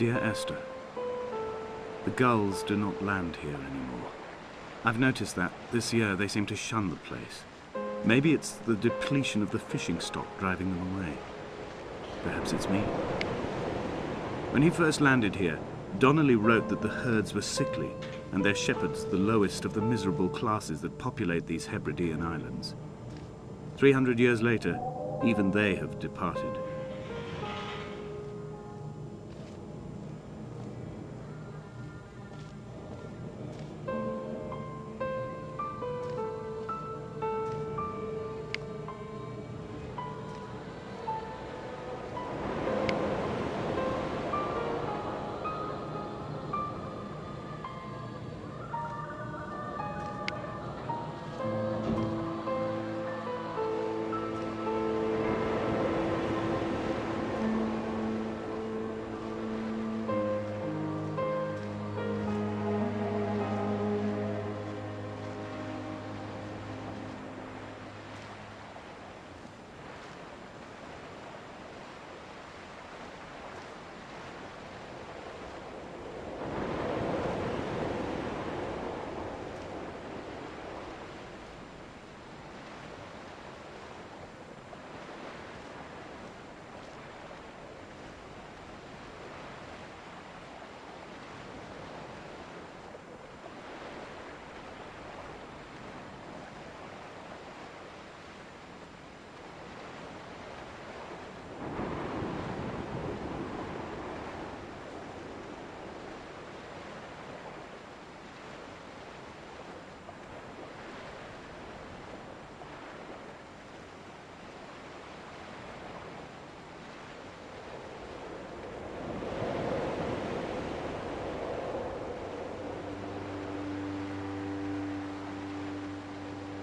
Dear Esther, the gulls do not land here anymore. I've noticed that this year they seem to shun the place. Maybe it's the depletion of the fishing stock driving them away. Perhaps it's me. When he first landed here, Donnelly wrote that the herds were sickly and their shepherds the lowest of the miserable classes that populate these Hebridean islands. 300 years later, even they have departed.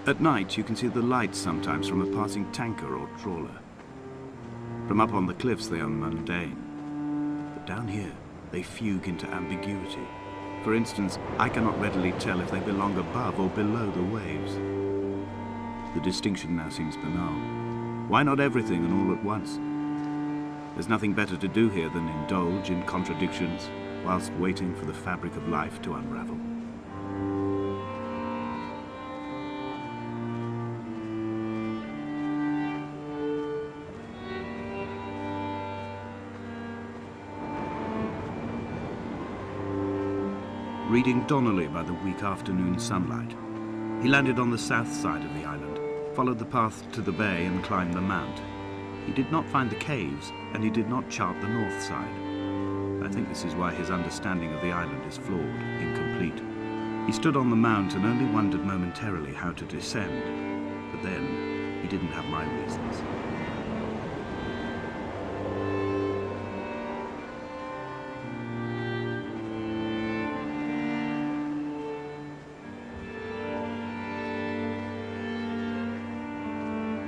At night, you can see the lights sometimes from a passing tanker or trawler. From up on the cliffs, they are mundane. But down here, they fugue into ambiguity. For instance, I cannot readily tell if they belong above or below the waves. The distinction now seems banal. Why not everything and all at once? There's nothing better to do here than indulge in contradictions whilst waiting for the fabric of life to unravel. Reading Donnelly by the weak afternoon sunlight. He landed on the south side of the island, followed the path to the bay and climbed the mount. He did not find the caves, and he did not chart the north side. I think this is why his understanding of the island is flawed, incomplete. He stood on the mount and only wondered momentarily how to descend, but then he didn't have my reasons.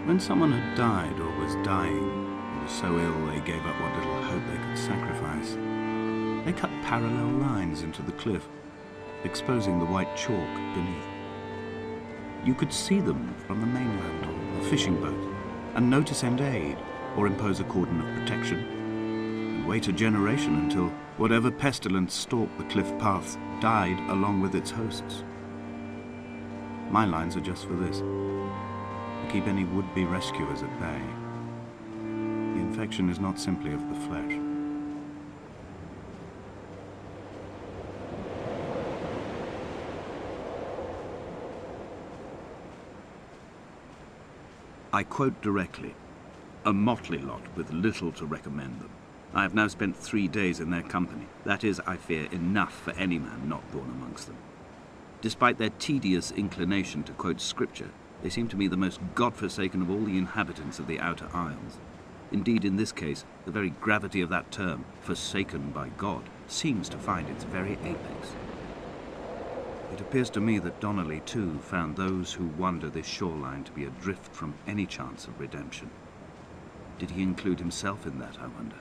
When someone had died or was dying, or was so ill they gave up what little hope they could sacrifice, they cut parallel lines into the cliff, exposing the white chalk beneath. You could see them from the mainland or a fishing boat, and know to send aid or impose a cordon of protection, and wait a generation until whatever pestilence stalked the cliff paths died along with its hosts. My lines are just for this. Keep any would-be rescuers at bay. The infection is not simply of the flesh. I quote directly, a motley lot with little to recommend them. I have now spent 3 days in their company. That is, I fear, enough for any man not born amongst them. Despite their tedious inclination to quote scripture, they seem to me the most God-forsaken of all the inhabitants of the Outer Isles. Indeed, in this case, the very gravity of that term, forsaken by God, seems to find its very apex. It appears to me that Donnelly, too, found those who wander this shoreline to be adrift from any chance of redemption. Did he include himself in that, I wonder?